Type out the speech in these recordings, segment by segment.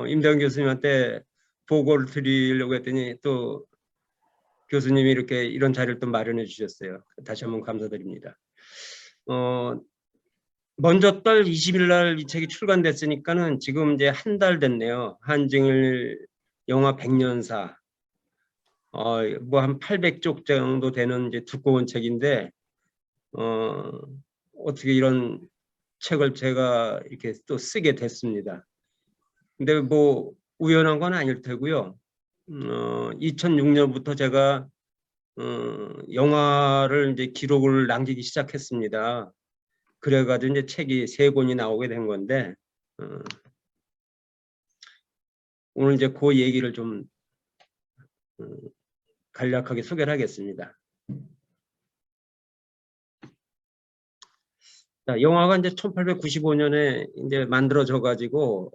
임대원 교수님한테 보고를 드리려고 했더니 또 교수님이 이렇게 이런 자리를 또 마련해 주셨어요. 다시 한번 감사드립니다. 먼저 달 20일 날 이 책이 출간됐으니까는 지금 이제 한 달 됐네요. 한증일 영화 백년사. 뭐 한 800쪽 정도 되는 이제 두꺼운 책인데, 어떻게 이런 책을 제가 이렇게 또 쓰게 됐습니다. 근데 뭐 우연한 건 아닐 테고요. 2006년부터 제가 영화를 이제 기록을 남기기 시작했습니다. 그래가지고 이제 책이 3권이 나오게 된 건데, 오늘 이제 그 얘기를 좀 간략하게 소개를 하겠습니다. 자, 영화가 이제 1895년에 이제 만들어져 가지고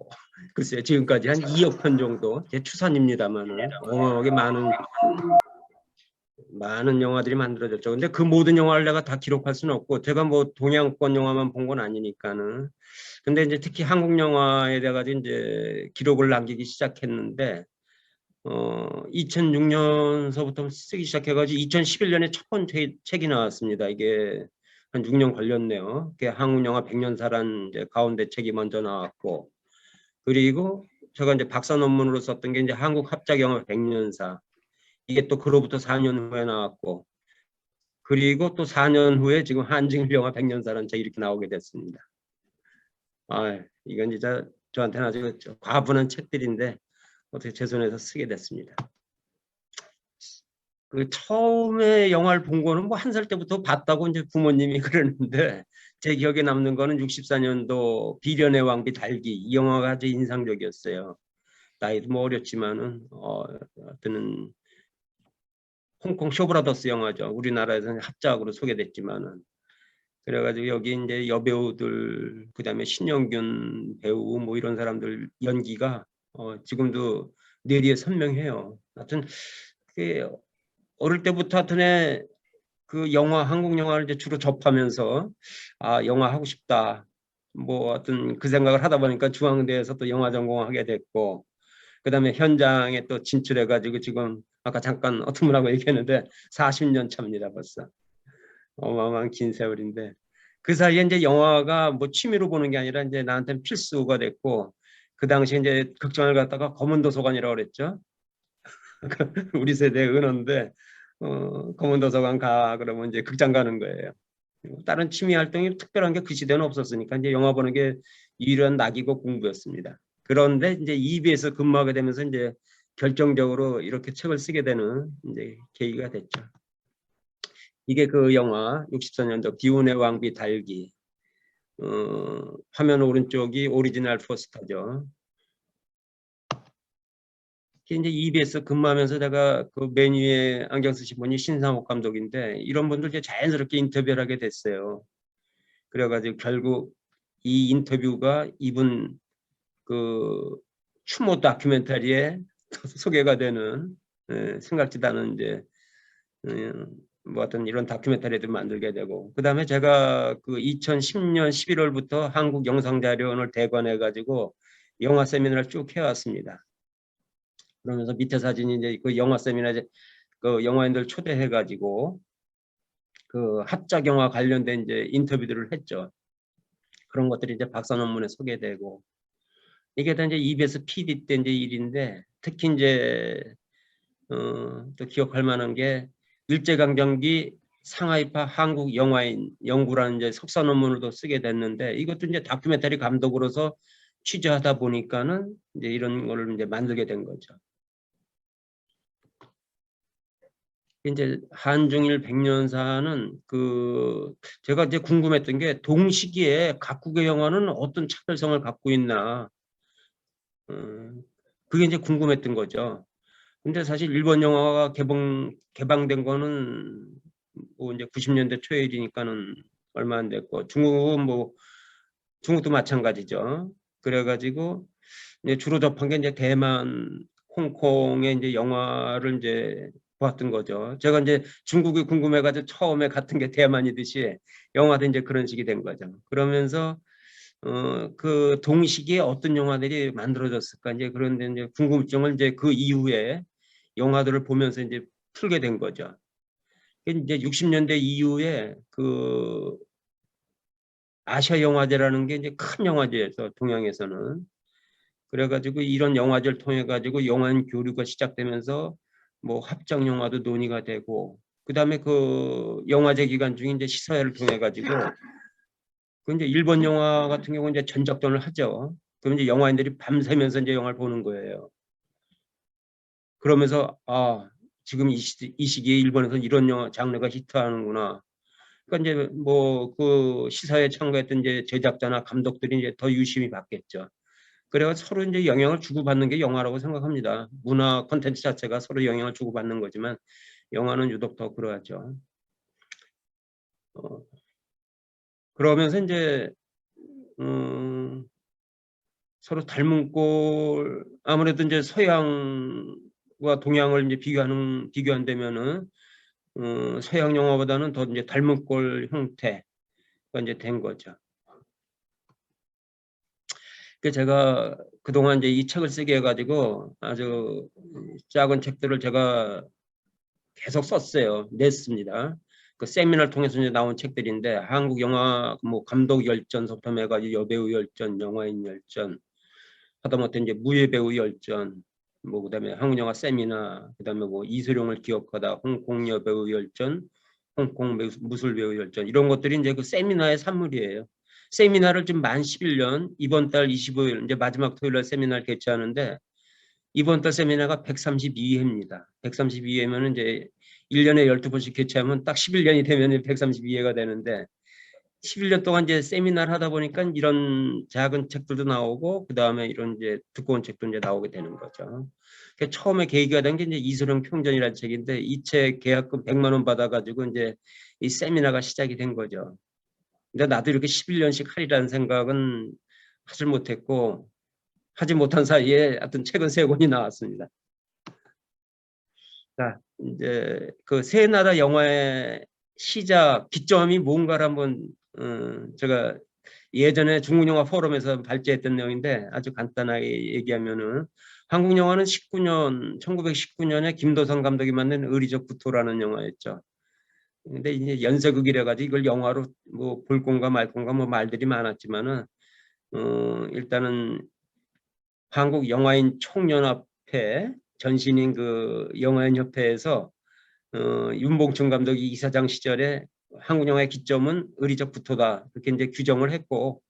글쎄요, 지금까지 한 2억 편 정도, 제 추산입니다만은 어마어마하게 많은 영화들이 만들어졌죠. 근데 그 모든 영화를 내가 다 기록할 수는 없고, 제가 뭐 동양권 영화만 본 건 아니니까는. 근데 이제 특히 한국 영화에 대해 가지고 이제 기록을 남기기 시작했는데, 2006년서부터 쓰기 시작해가지고 2011년에 첫 번째 책이 나왔습니다. 이게 한 6년 걸렸네요. 그게 한국 영화 백년사란 이제 가운데 책이 먼저 나왔고, 그리고 제가 이제 박사 논문으로 썼던 게 이제 한국 합작 영화 백년사. 이게 또 그로부터 4년 후에 나왔고, 그리고 또 4년 후에 지금 한증일 영화 백년사라는 책이 이렇게 나오게 됐습니다. 이건 진짜 저한테는 아주 과분한 책들인데 어떻게 제 손에서 쓰게 됐습니다. 그 처음에 영화를 본 거는 뭐 1살 때부터 봤다고 이제 부모님이 그러는데, 제 기억에 남는 거는 64년도 비련의 왕비 달기, 이 영화가 아주 인상적이었어요. 나이도 뭐 어렸지만은 어떤 홍콩 쇼브라더스 영화죠. 우리나라에서는 합작으로 소개됐지만은. 그래가지고 여기 이제 여배우들, 그다음에 신영균 배우 뭐 이런 사람들 연기가 지금도 뇌리에 선명해요. 하여튼 그 어릴 때부터 하여튼에 그 영화, 한국 영화를 이제 주로 접하면서 영화 하고 싶다, 뭐 어떤 그 생각을 하다 보니까 중앙대에서 또 영화 전공하게 됐고, 그다음에 현장에 또 진출해가지고 지금 아까 잠깐 어떤 분하고 얘기했는데 40년 차입니다 벌써. 어마어마한 긴 세월인데, 그 사이에 이제 영화가 뭐 취미로 보는 게 아니라 이제 나한테는 필수가 됐고, 그 당시에 이제 극장을 갔다가 검은도서관이라고 그랬죠. 우리 세대의 은어인데, 검은도서관 가 그러면 이제 극장 가는 거예요. 다른 취미 활동이 특별한 게 그 시대는 없었으니까 이제 영화 보는 게 유일한 낙이고 공부였습니다. 그런데 이제 EBS 근무하게 되면서 이제 결정적으로 이렇게 책을 쓰게 되는 이제 계기가 됐죠. 이게 그 영화 64년도 비운의 왕비 달기. 화면 오른쪽이 오리지널 포스터죠. 이제 EBS 근무하면서 제가 그 맨 위에 안경 쓰신 분이 신상옥 감독인데, 이런 분들 이제 자연스럽게 인터뷰를 하게 됐어요. 그래가지고 결국 이 인터뷰가 이분 그 추모 다큐멘터리에 소개가 되는, 생각지도 않은 이제 뭐 어떤 이런 다큐멘터리를 만들게 되고, 그 다음에 제가 그 2010년 11월부터 한국영상자료원을 대관해 가지고 영화 세미나를 쭉 해왔습니다. 그러면서 밑에 사진이 이제 그 영화 세미나, 그 영화인들 초대해 가지고 그 합작 영화 관련된 이제 인터뷰들을 했죠. 그런 것들이 이제 박사 논문에 소개되고, 이게 다 이제 EBS PD 때 이제 일인데, 특히 이제 또 기억할 만한 게 일제강점기 상하이파 한국 영화인 연구라는 이제 석사 논문을도 쓰게 됐는데, 이것도 이제 다큐멘터리 감독으로서 취재하다 보니까는 이제 이런 거를 이제 만들게 된 거죠. 이제 한중일 백년사는 그 제가 이제 궁금했던 게, 동시기에 각국의 영화는 어떤 차별성을 갖고 있나, 그게 이제 궁금했던 거죠. 근데 사실 일본 영화가 개방된 거는 뭐 이제 90년대 초의 일이니까는 얼마 안 됐고, 중국은 뭐 중국도 마찬가지죠. 그래가지고 이제 주로 접한 게 이제 대만, 홍콩의 이제 영화를 이제 보았던 거죠. 제가 이제 중국이 궁금해가지고 처음에 갔던 게 대만이듯이 영화도 이제 그런 식이 된 거죠. 그러면서 그 동시기에 어떤 영화들이 만들어졌을까 이제 그런데 이제 궁금증을 이제 그 이후에 영화들을 보면서 이제 풀게 된 거죠. 이제 60년대 이후에 그 아시아 영화제라는 게 이제 큰 영화제에서 동양에서는 그래가지고 이런 영화제를 통해 가지고 영화인 교류가 시작되면서 뭐 합작 영화도 논의가 되고 그다음에 그 영화제 기간 중에 이제 시사회를 통해 가지고 그 이제 일본 영화 같은 경우 이제 전작전을 하죠. 그럼 이제 영화인들이 밤새면서 이제 영화를 보는 거예요. 그러면서 아 지금 이 시기에 일본에서 이런 영화 장르가 히트하는구나. 그러니까 이제 뭐 그 시사회에 참가했던 이제 제작자나 감독들이 이제 더 유심히 봤겠죠. 그래서 서로 이제 영향을 주고받는 게 영화라고 생각합니다. 문화 콘텐츠 자체가 서로 영향을 주고받는 거지만 영화는 유독 더 그러하죠. 그러면서 이제 서로 닮은 꼴 아무래도 이제 서양과 동양을 이제 비교한다면은 서양 영화보다는 더 이제 닮은 꼴 형태가 이제 된 거죠. 그 제가 그동안 이제 이 책을 쓰게 해가지고 아주 작은 책들을 제가 계속 썼어요. 냈습니다. 그 세미나를 통해서 이제 나온 책들인데 한국 영화 뭐 감독 열전부터 해가지고 여배우 열전, 영화인 열전, 하다못해 이제 무예배우 열전, 뭐 그다음에 한국 영화 세미나, 그다음에 뭐 이소룡을 기억하다, 홍콩 여배우 열전, 홍콩 무술배우 열전 이런 것들이 이제 그 세미나의 산물이에요. 세미나를 지금 만 11년 이번 달 25일 이제 마지막 토요일 날 세미나를 개최하는데 이번 달 세미나가 132회입니다. 132회면 이제 1년에 12번씩 개최하면 딱 11년이 되면 132회가 되는데 11년 동안 이제 세미나를 하다 보니까 이런 작은 책들도 나오고 그다음에 이런 이제 두꺼운 책도 이제 나오게 되는 거죠. 처음에 계기가 된 게 이제 이소룡 평전이라는 책인데 이 책 계약금 100만 원 받아가지고 이제 이 세미나가 시작이 된 거죠. 근데 나도 이렇게 11년씩 하리라는 생각은 하질 못했고 하지 못한 사이에 하여튼 책은 3권이 나왔습니다. 자, 이제 그 세 나라 영화의 시작 기점이 뭔가를 한번 제가 예전에 중국 영화 포럼에서 발제했던 내용인데 아주 간단하게 얘기하면은 한국 영화는 1919년에 김도성 감독이 만든 의리적 구토라는 영화였죠. 근데 이제 연쇄극이라 가지고 이걸 영화로 뭐 볼 건가 말 건가 뭐 말들이 많았지만은 일단은 한국 영화인 총연합회 전신인 그 영화인협회에서 윤봉춘 감독이 이사장 시절에 한국 영화의 기점은 의리적 구토다 그렇게 이제 규정을 했고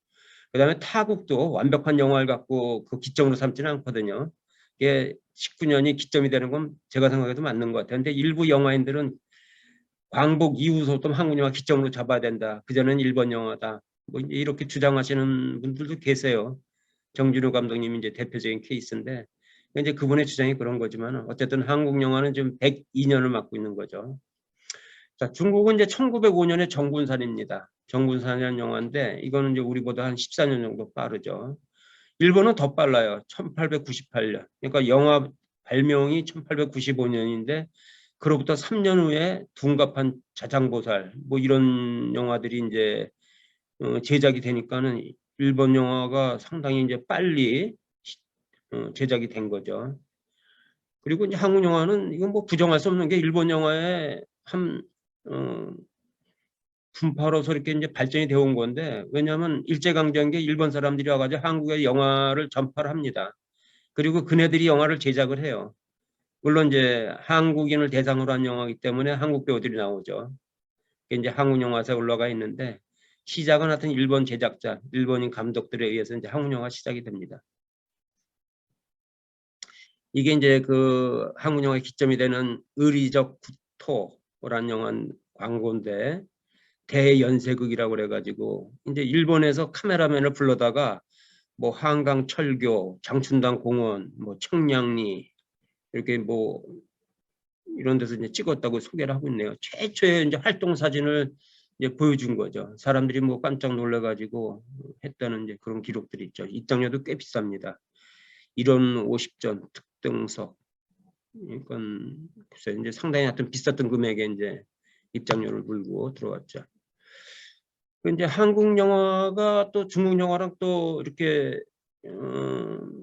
그다음에 타국도 완벽한 영화를 갖고 그 기점으로 삼지는 않거든요. 이게 19년이 기점이 되는 건 제가 생각해도 맞는 것 같아요. 근데 일부 영화인들은 광복 이후부터 한국 영화 기점으로 잡아야 된다. 그전엔 일본 영화다. 뭐 이렇게 주장하시는 분들도 계세요. 정준호 감독님이 이제 대표적인 케이스인데 이제 그분의 주장이 그런 거지만 어쨌든 한국 영화는 지금 102년을 맞고 있는 거죠. 자, 중국은 이제 1905년에 정군산입니다. 정군산이라는 영화인데 이거는 이제 우리보다 한 14년 정도 빠르죠. 일본은 더 빨라요. 1898년. 그러니까 영화 발명이 1895년인데 그로부터 3년 후에 둔갑한 자장보살 뭐 이런 영화들이 이제 제작이 되니까는 일본 영화가 상당히 이제 빨리 제작이 된 거죠. 그리고 이제 한국 영화는 이건 뭐 부정할 수 없는 게 일본 영화의 한 분파로서 이렇게 이제 발전이 되어 온 건데 왜냐하면 일제강점기에 일본 사람들이 와가지고 한국의 영화를 전파를 합니다. 그리고 그네들이 영화를 제작을 해요. 물론 이제 한국인을 대상으로 한 영화이기 때문에 한국 배우들이 나오죠. 이제 한국 영화사에 올라가 있는데 시작은 하여튼 일본 제작자, 일본인 감독들에 의해서 이제 한국 영화 시작이 됩니다. 이게 이제 그 한국 영화의 기점이 되는 의리적 구토라는 영화 광고인데 대연쇄극이라고 그래가지고 이제 일본에서 카메라맨을 불러다가 뭐 한강 철교, 장춘당 공원, 뭐 청량리 이렇게 뭐 이런 데서 이제 찍었다고 소개를 하고 있네요. 최초의 이제 활동 사진을 이제 보여준 거죠. 사람들이 뭐 깜짝 놀래가지고 했다는 이제 그런 기록들이 있죠. 입장료도 꽤 비쌉니다. 이런 50전 특등석. 그러니까 글쎄 이제 상당히 하여튼 비쌌던 금액에 이제 입장료를 물고 들어왔죠. 이제 한국 영화가 또 중국 영화랑 또 이렇게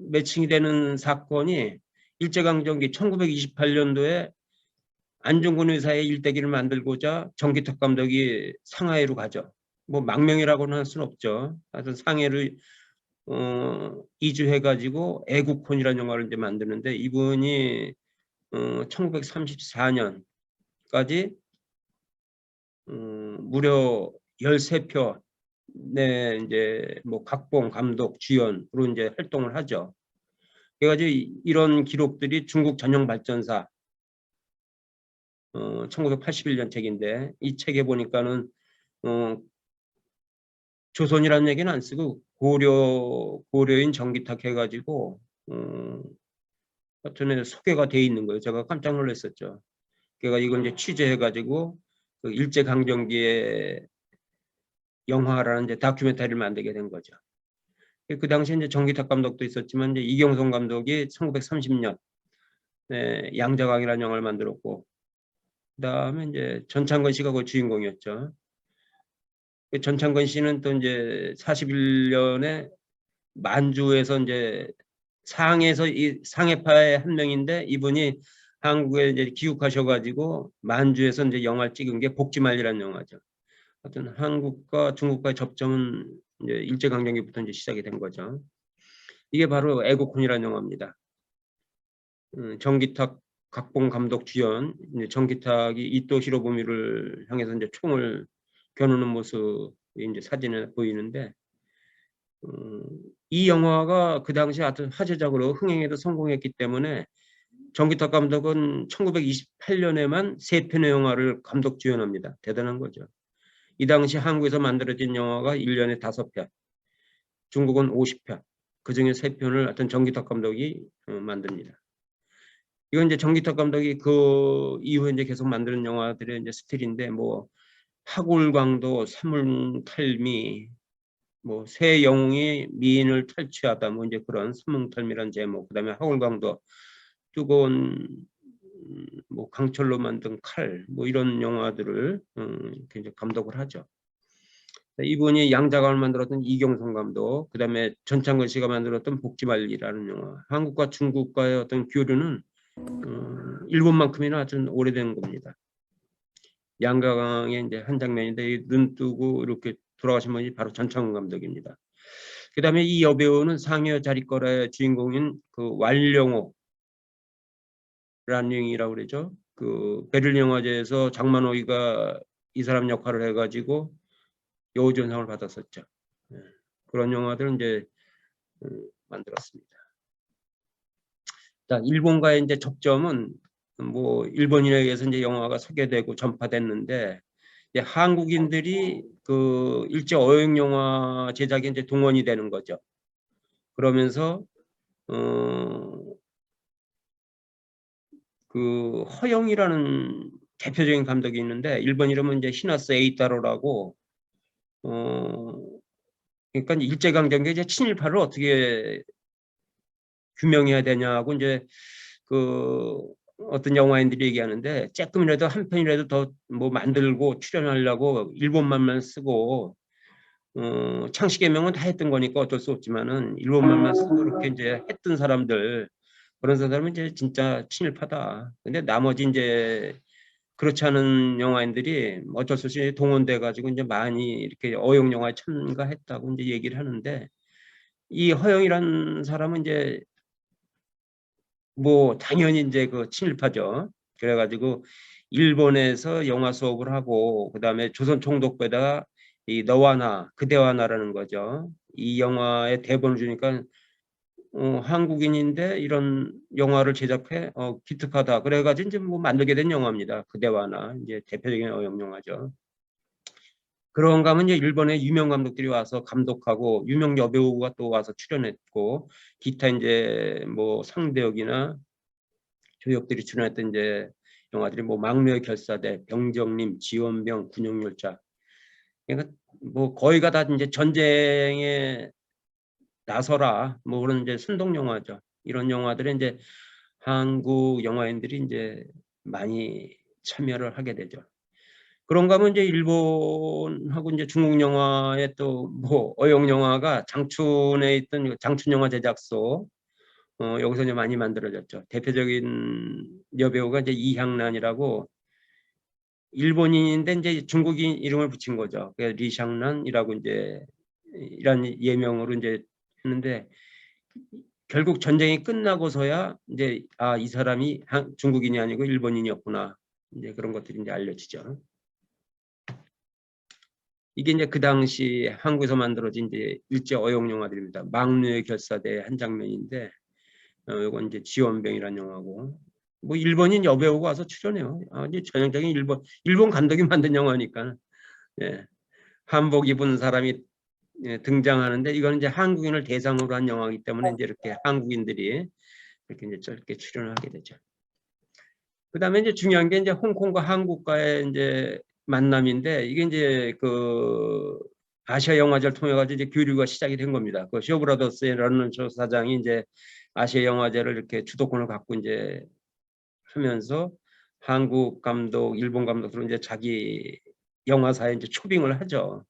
매칭이 되는 사건이 일제강점기 1928년도에 안중근 의사의 일대기를 만들고자 정기탁 감독이 상하이로 가죠. 뭐 망명이라고는 할 수는 없죠. 하여튼 상해를 이주해가지고 애국혼이라는 영화를 이제 만드는데, 이분이 1934년까지 무려 13편 네, 이제 뭐 각본, 감독, 주연으로 이제 활동을 하죠. 그래가지고 이런 기록들이 중국 전형 발전사 1981년 책인데, 이 책에 보니까는 조선이라는 얘기는 안 쓰고 고려인 정기탁 해가지고 하여튼 소개가 돼 있는 거예요. 제가 깜짝 놀랐었죠. 그러니까 이걸 이제 취재해가지고 그 일제강점기의 영화라는 이제 다큐멘터리를 만들게 된 거죠. 그 당시에 이제 정기탁 감독도 있었지만, 이제 이경성 감독이 1930년 양자강이라는 영화를 만들었고, 그다음에 이제 전창건 씨가 그 주인공이었죠. 전창건 씨는 또 이제 41년에 만주에서 이제 상해에서 이 상해파의 한 명인데, 이분이 한국에 이제 귀국하셔가지고 만주에서 이제 영화를 찍은 게 복지말리라는 영화죠. 하여튼 한국과 중국과의 접점은 이제 일제강점기부터 이제 시작이 된 거죠. 이게 바로 애국혼이라는 영화입니다. 정기탁 각본 감독 주연, 정기탁이 이토 히로부미를 향해서 이제 총을 겨누는 모습이 이제 사진에 보이는데, 이 영화가 그 당시 하여튼 화제작으로 흥행에도 성공했기 때문에 정기탁 감독은 1928년에만 3편의 영화를 감독 주연합니다. 대단한 거죠. 이 당시 한국에서 만들어진 영화가 1년에 5편, 중국은 50편, 그중에 3편을 하여튼 정기탁 감독이 만듭니다. 이건 이제 정기탁 감독이 그 이후에 이제 계속 만드는 영화들의 이제 스틸인데, 뭐 하골광도, 삼문탈미, 뭐 새 영웅이 미인을 탈취하다, 뭐 이제 그런 삼문탈미란 제목, 그다음에 하골광도, 뜨거운 뭐 강철로 만든 칼, 뭐 이런 영화들을 이제 감독을 하죠. 이분이 양자강을 만들었던 이경성 감독, 그다음에 전창건 씨가 만들었던 복지말리라는 영화. 한국과 중국과의 어떤 교류는 일본만큼이나 아주 오래된 겁니다. 양가강의 이제 한 장면인데, 눈 뜨고 이렇게 돌아가신 분이 바로 전창훈 감독입니다. 그다음에 이 여배우는 상여 자리거라의 주인공인 그 왈령호라는 영이라고 그러죠. 그 베를린 영화제에서 장만호이가 이 사람 역할을 해가지고 여우전상을 받았었죠. 그런 영화들은 이제 만들었습니다. 자, 일본과의 이제 접점은 뭐 일본인에 의해서 이제 영화가 소개되고 전파됐는데, 한국인들이 그 일제 어용 영화 제작에 이제 동원이 되는 거죠. 그러면서 그 허영이라는 대표적인 감독이 있는데, 일본 이름은 이제 히나스 에이타로라고, 그러니까 일제강점기 이제 친일파를 어떻게 규명해야 되냐고 이제 그 어떤 영화인들이 얘기하는데, 조금이라도 한 편이라도 더 뭐 만들고 출연하려고 일본말만 쓰고 창씨개명은 다 했던 거니까 어쩔 수 없지만은 일본말만 쓰고 이렇게 이제 했던 사람들, 그런 사람은 이제 진짜 친일파다. 근데 나머지 이제 그렇지 않은 영화인들이 어쩔 수 없이 동원돼 가지고 이제 많이 이렇게 어용 영화에 참가했다고 이제 얘기를 하는데, 이 허영이라는 사람은 이제 뭐 당연히 이제 그 친일파죠. 그래가지고 일본에서 영화 수업을 하고, 그다음에 조선 총독부에다가 이 너와 나 그대와 나라는 거죠. 이 영화의 대본을 주니까 한국인인데 이런 영화를 제작해 기특하다. 그래가지고 이제 뭐 만들게 된 영화입니다. 그대와 나, 이제 대표적인 어용 영화죠. 그런가 하면 이제 일본의 유명 감독들이 와서 감독하고, 유명 여배우가 또 와서 출연했고, 기타 이제 뭐 상대역이나 조역들이 출연했던 이제 영화들이 뭐 막내의 결사대, 병정님, 지원병, 군용열차. 그러니까 뭐 거의가 다 이제 전쟁에 나서라, 뭐 그런 이제 순동 영화죠. 이런 영화들에 이제 한국 영화인들이 이제 많이 참여를 하게 되죠. 그런가 하면 이제 일본하고 이제 중국 영화의 또 뭐 어용 영화가 장춘에 있던 장춘 영화 제작소 여기서 이제 많이 만들어졌죠. 대표적인 여배우가 이제 이향란이라고 일본인인데 이제 중국인 이름을 붙인 거죠. 그래서 리샹란이라고 이제 이런 예명으로 이제 했는데 결국 전쟁이 끝나고서야 이제 이 사람이 중국인이 아니고 일본인이었구나. 이제 그런 것들이 이제 알려지죠. 이게 이제 그 당시 한국에서 만들어진 이제 일제 어용 영화들입니다. 망류의 결사대의 한 장면인데, 이건 이제 지원병이라는 영화고, 뭐 일본인 여배우가 와서 출연해요. 이제 전형적인 일본 감독이 만든 영화니까, 예. 한복 입은 사람이 등장하는데, 이거는 이제 한국인을 대상으로 한 영화이기 때문에 이제 이렇게 한국인들이 이렇게 이제 짧게 출연을 하게 되죠. 그 다음에 이제 중요한 게 이제 홍콩과 한국과의 이제 만남인데 이게 이제 그 아시아 영화제를 통해 가지고 이제 교류가 시작이 된 겁니다. 그 쇼브라더스의 런던 사장이 이제 아시아 영화제를 이렇게 주도권을 갖고 이제 하면서 한국 감독, 일본 감독들은 이제 자기 영화사에 이제 초빙을 하죠.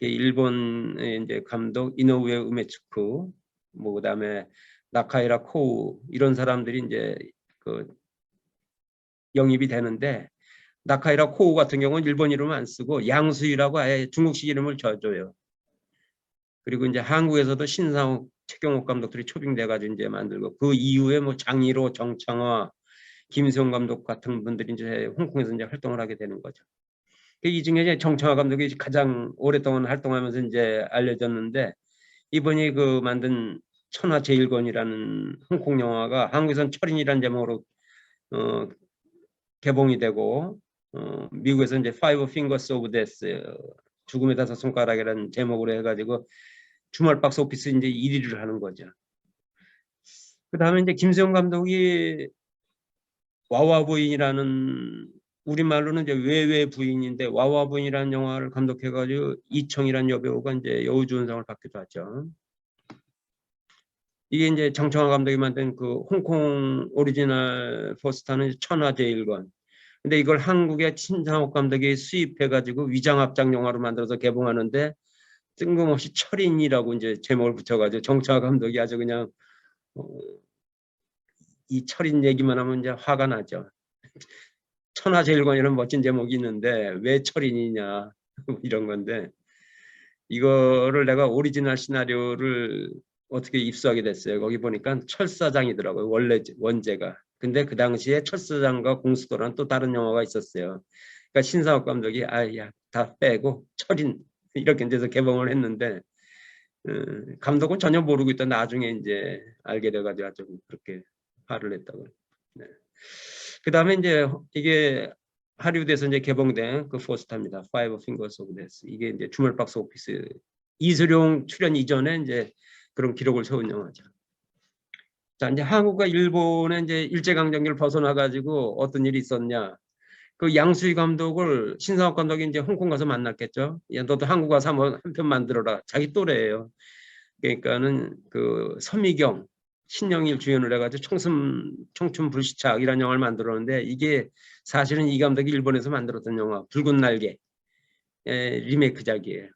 일본의 이제 감독 이노우에 우메츠쿠, 뭐 그다음에 나카이라 코우 이런 사람들이 이제 그 영입이 되는데 나카이라 코우 같은 경우는 일본 이름을 안 쓰고 양수희라고 아예 중국식 이름을 줘줘요. 그리고 이제 한국에서도 신상욱, 최경옥 감독들이 초빙돼가지고 이제 만들고 그 이후에 뭐 장희로, 정창화, 김수영 감독 같은 분들이 이제 홍콩에서 이제 활동을 하게 되는 거죠. 이 중에 이제 정창화 감독이 가장 오랫동안 활동하면서 이제 알려졌는데 이번이 그 만든 천하제일권이라는 홍콩 영화가 한국에서는 철인이라는 제목으로 개봉이 되고 미국에서 이제 Five Fingers of Death 죽음의 다섯 손가락이라는 제목으로 해가지고 주말 박스 오피스 이제 1위를 하는 거죠. 그 다음에 이제 김수영 감독이 와와 부인이라는 우리말로는 이제 외외 부인인데 와와 부인이라는 영화를 감독해가지고 이청이라는 여배우가 이제 여우주연상을 받기도 하죠. 이게 이제 정청화 감독이 만든 그 홍콩 오리지널 포스터는 천하제일권. 근데 이걸 한국의 신상옥 감독이 수입해가지고 위장합작 영화로 만들어서 개봉하는데 뜬금없이 철인이라고 이제 제목을 붙여가지고 정청화 감독이 아주 그냥 이 철인 얘기만 하면 이제 화가 나죠. 천하제일권이라는 멋진 제목이 있는데 왜 철인이냐 이런 건데 이거를 내가 오리지널 시나리오를 어떻게 입수하게 됐어요. 거기 보니까 철사장이더라고요. 원래 원제가. 근데 그 당시에 철사장과 공수도라는 또 다른 영화가 있었어요. 그러니까 신상옥 감독이 아야 다 빼고 철인 이렇게 이제서 개봉을 했는데 감독은 전혀 모르고 있다 나중에 이제 알게 돼가지고 아주 그렇게 화를 냈다고. 네. 그 다음에 이제 이게 하리우드에서 이제 개봉된 그 포스터입니다. Five Fingers of Death. 이게 이제 주말 박스 오피스 이수룡 출연 이전에 이제 그런 기록을 세운 영화죠. 자, 이제 한국과 일본의 이제 일제강점기를 벗어나 가지고 어떤 일이 있었냐? 그 양수희 감독을 신상옥 감독이 이제 홍콩 가서 만났겠죠. 야, 너도 한국 가서 한번 한 편 만들어라. 자기 또래예요. 그러니까는 그 서미경, 신영일 주연을 해가지고 청춘 불시착이라는 영화를 만들었는데 이게 사실은 이 감독이 일본에서 만들었던 영화 붉은 날개 리메이크작이에요.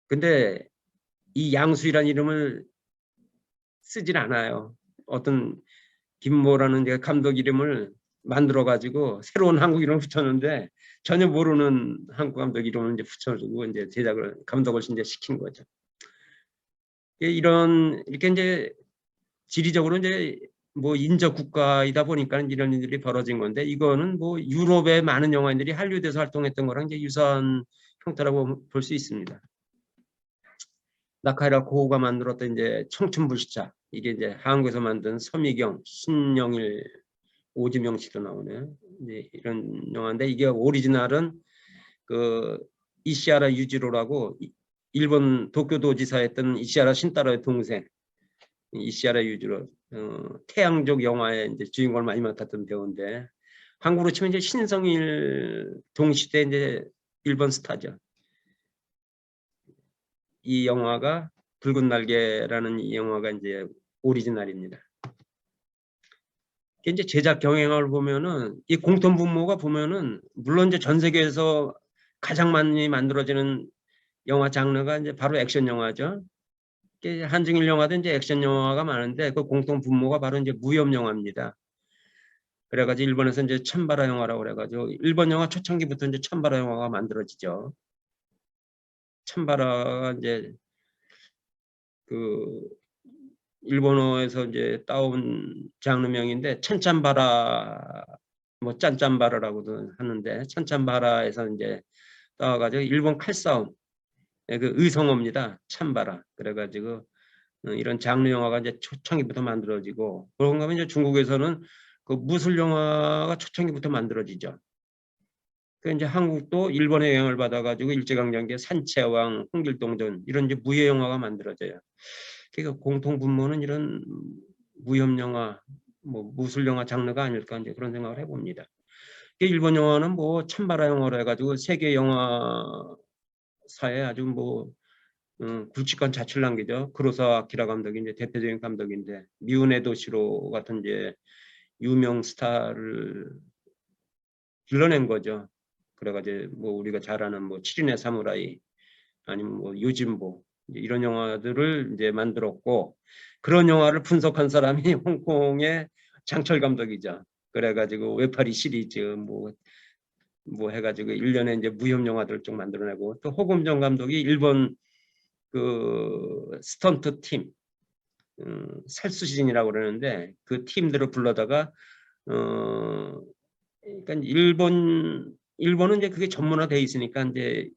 근데 이 양수희라는 이름을 쓰질 않아요. 어떤 김모라는 감독 이름을 만들어 가지고 새로운 한국 이름을 붙였는데 전혀 모르는 한국 감독 이름을 이제 붙여주고 이제 제작을 감독을 이제 시킨 거죠. 이렇게 이제 지리적으로 이제 뭐 인접 국가이다 보니까 이런 일들이 벌어진 건데 이거는 뭐 유럽의 많은 영화인들이 할리우드에서 활동했던 거랑 이제 유사한 형태라고 볼 수 있습니다. 나카이라 고우가 만들었던 이제 청춘불시착 이게 이제 한국에서 만든 서미경, 신영일, 오지명 씨도 나오네요. 이제 이런 영화인데 이게 오리지널은 그 이시하라 유지로라고 일본 도쿄도지사였던 이시하라 신따로의 동생 이시하라 유지로 태양족 영화의 이제 주인공을 많이 맡았던 배우인데 한국으로 치면 이제 신성일 동시대 이제 일본 스타죠. 이 영화가 붉은 날개라는 이 영화가 이제 오리지널입니다. 이제 제작 경영을 보면은 이 공통 분모가 보면은 물론 이제 전 세계에서 가장 많이 만들어지는 영화 장르가 이제 바로 액션 영화죠. 한중일 영화도 이제 액션 영화가 많은데 그 공통 분모가 바로 이제 무협 영화입니다. 그래가지고 일본에서 이제 찬바라 영화라고 그래가지고 일본 영화 초창기부터 이제 찬바라 영화가 만들어지죠. 찬바라가 이제 그 일본어에서 이제 따온 장르명인데 찬찬바라 뭐 짠짠바라라고도 하는데 찬찬바라에서 이제 따와가지고 일본 칼싸움 그 의성어입니다. 찬바라. 그래가지고 이런 장르 영화가 이제 초창기부터 만들어지고 그런가 하면 이제 중국에서는 그 무술 영화가 초창기부터 만들어지죠. 그 이제 한국도 일본의 영향을 받아가지고 일제강점기 산채왕, 홍길동전 이런 이제 무예 영화가 만들어져요. 그러니까 공통 분모는 이런 무협 영화, 뭐 무술 영화 장르가 아닐까 이제 그런 생각을 해봅니다. 일본 영화는 뭐 찬바라 영화로 해가지고 세계 영화사에 아주 뭐 굵직한 자취를 남기죠. 구로사와 아키라 감독이 이제 대표적인 감독인데 미운의 도시로 같은 이제 유명 스타를 길러낸 거죠. 그래가지고 뭐 우리가 잘 아는 뭐 7인의 사무라이 아니면 뭐 요진보 이런 영화들을 이제 만들었고 그런 영화를 분석한 사람이 홍콩의 장철 감독이죠. 그래가지고 외파리 시리즈 뭐 해가지고 1년에 이제 무협 영화들을 좀 만들어내고 또 호금정 감독이 일본 그 스턴트 팀 살수신이라고 그러는데 그 팀들을 불러다가 그러니까 일본은 이제 그게 전문화돼 있으니까 이제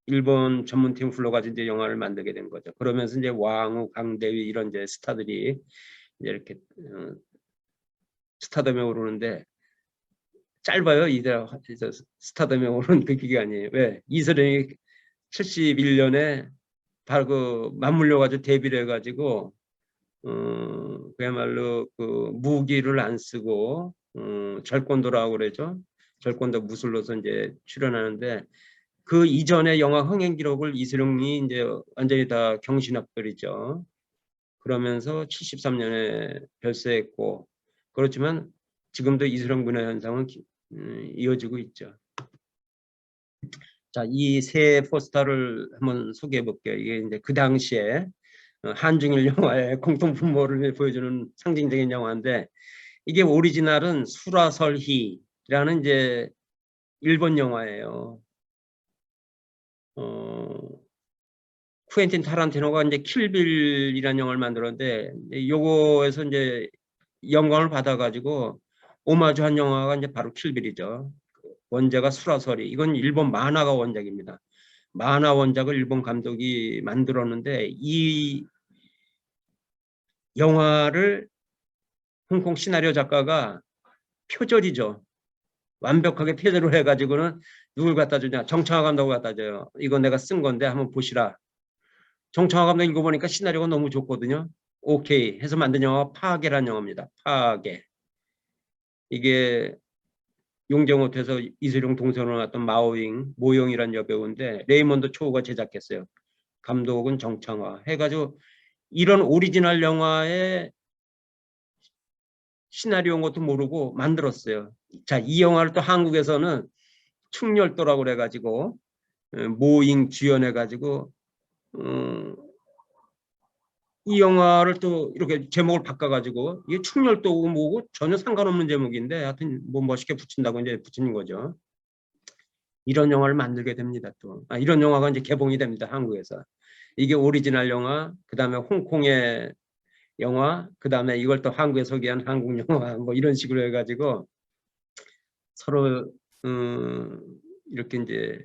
일본 전문팀 불러가지고 이제 영화를 만들게 된 거죠. 그러면서 이제 왕우, 강대위 이런 이제 스타들이 이제 이렇게 스타덤에 오르는데 짧아요. 이제 스타덤에 오르는 그 기간이에요. 왜? 이소룡이 71년에 바로 그 맞물려 가지고 데뷔를 해가지고 그야말로 그 무기를 안 쓰고 절권도라고 그러죠. 절권도 무술로서 이제 출연하는데 그 이전의 영화 흥행 기록을 이소룡이 이제 완전히 다 경신합버리죠. 그러면서 73년에 별세했고 그렇지만 지금도 이소룡 문화 현상은 이어지고 있죠. 자, 이 세 포스터를 한번 소개해 볼게요. 이게 이제 그 당시에 한중일 영화의 공통 분모를 보여주는 상징적인 영화인데 이게 오리지널은 수라설희라는 이제 일본 영화예요. 쿠엔틴 타란티노가 이제 킬빌이라는 영화를 만들었는데 요거에서 이제 영감을 받아가지고 오마주한 영화가 이제 바로 킬빌이죠. 원제가 수라설희. 이건 일본 만화가 원작입니다. 만화 원작을 일본 감독이 만들었는데 이 영화를 홍콩 시나리오 작가가 표절이죠. 완벽하게 표절을 해가지고는 누굴 갖다 주냐? 정창화 감독을 갖다 줘요. 이거 내가 쓴 건데 한번 보시라. 정창화 감독 읽어보니까 시나리오가 너무 좋거든요. 오케이 해서 만든 영화가 파괴라는 영화입니다. 파괴. 이게 용정호태에서 이세룡 동생으로 나왔던 마오잉, 모용이라는 여배우인데 레이먼드 초우가 제작했어요. 감독은 정창화 해가지고 이런 오리지널 영화의 시나리오인 것도 모르고 만들었어요. 자, 이 영화를 또 한국에서는 충렬도라고 그래가지고 모잉 주연해가지고 이 영화를 또 이렇게 제목을 바꿔가지고 이게 충렬도고 뭐고 전혀 상관없는 제목인데 하여튼 뭐 멋있게 붙인다고 이제 붙인 거죠. 이런 영화를 만들게 됩니다. 또 이런 영화가 이제 개봉이 됩니다. 한국에서. 이게 오리지널 영화, 그 다음에 홍콩의 영화, 그 다음에 이걸 또 한국에 소개한 한국 영화 뭐 이런 식으로 해가지고 서로 이렇게 이제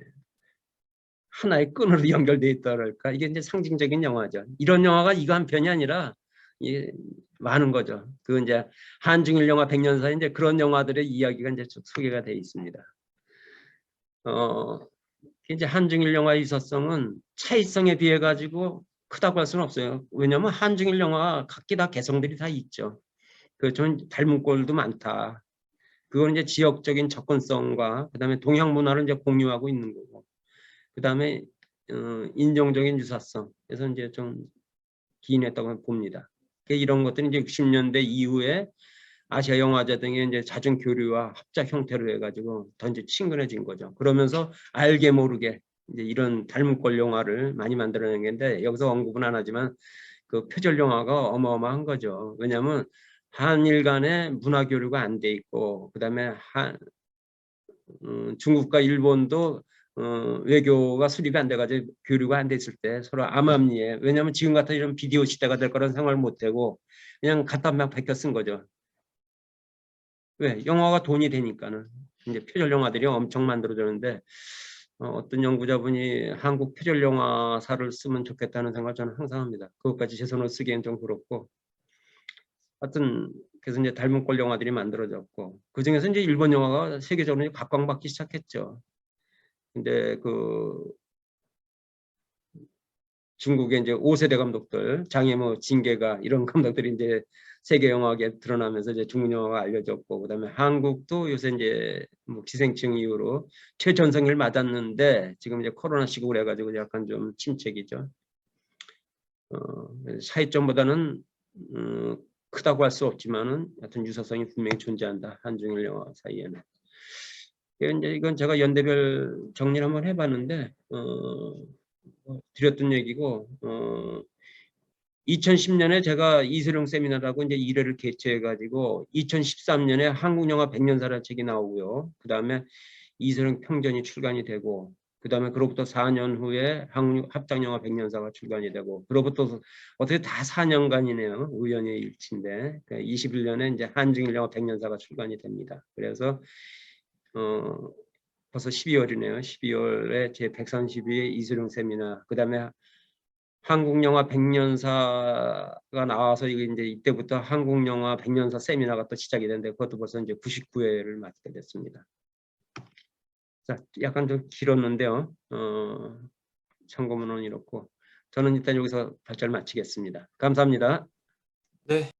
하나의 끈으로 연결돼 있다 그럴까. 이게 이제 상징적인 영화죠. 이런 영화가 이거 한 편이 아니라 많은 거죠. 그 이제 한중일 영화 100년사 이제 그런 영화들의 이야기가 이제 쭉 소개가 돼 있습니다. 이제 한중일 영화의 유사성은 차이성에 비해 가지고 크다고 할 수는 없어요. 왜냐하면 한중일 영화 각기 다 개성들이 다 있죠. 좀 닮은 꼴도 많다. 그건 이제 지역적인 접근성과 그다음에 동양 문화를 이제 공유하고 있는 거고, 그다음에 인종적인 유사성. 그래서 이제 좀 기인했다고 봅니다. 이런 것들이 이제 60년대 이후에 아시아 영화제 등의 이제 잦은 교류와 합작 형태로 해가지고 더 이제 친근해진 거죠. 그러면서 알게 모르게 이제 이런 닮은꼴 영화를 많이 만들어낸 건데 여기서 언급은 안 하지만 그 표절 영화가 어마어마한 거죠. 왜냐하면 한일 간의 문화 교류가 안 돼 있고 그다음에 중국과 일본도 외교가 수립이 안 돼가지고 교류가 안 됐을 때 서로 암암리에 왜냐하면 지금 같은 이런 비디오 시대가 될 거라는 생각을 못하고 그냥 갖다 막 베껴 쓴 거죠. 왜? 영화가 돈이 되니까는 이제 표절 영화들이 엄청 만들어졌는데 어떤 연구자분이 한국 표절 영화사를 쓰면 좋겠다는 생각을 저는 항상 합니다. 그것까지 제 손으로 쓰기엔 좀 그렇고 하여튼 그래서 이제 닮은 꼴 영화들이 만들어졌고 그 중에서 이제 일본 영화가 세계적으로 각광받기 시작했죠. 근데 그 중국의 이제 5세대 감독들 장혜모, 진계가 이런 감독들이 이제 세계 영화계에 드러나면서 이제 중국 영화가 알려졌고 그다음에 한국도 요새 이제 뭐 기생충 이후로 최전성기를 맞았는데 지금 이제 코로나 시국을 해가지고 약간 좀 침체기죠. 차이점보다는 크다고 할 수 없지만은 하여튼 유사성이 분명히 존재한다. 한중일 영화 사이에는. 이건 제가 연대별 정리를 한번 해봤는데 드렸던 얘기고 2010년에 제가 이슬용 세미나라고 이제 1회를 개최해가지고 2013년에 한국영화 100년사라는 책이 나오고요. 그 다음에 이슬용 평전이 출간이 되고 그 다음에 그로부터 4년 후에 합작영화 100년사가 출간이 되고 그로부터 어떻게 다 4년간이네요. 우연의 일치인데 21년에 이제 한중일 영화 100년사가 출간이 됩니다. 그래서 벌써 12월이네요. 12월에 제 132회 이슬용 세미나 그 다음에 한국영화 100년사가 나와서 이제 이때부터 한국영화 100년사 세미나가 또 시작이 됐는데 그것도 벌써 이제 99회를 맞게 됐습니다. 자, 약간 좀 길었는데요. 참고문은 이렇고 저는 일단 여기서 발제를 마치겠습니다. 감사합니다. 네.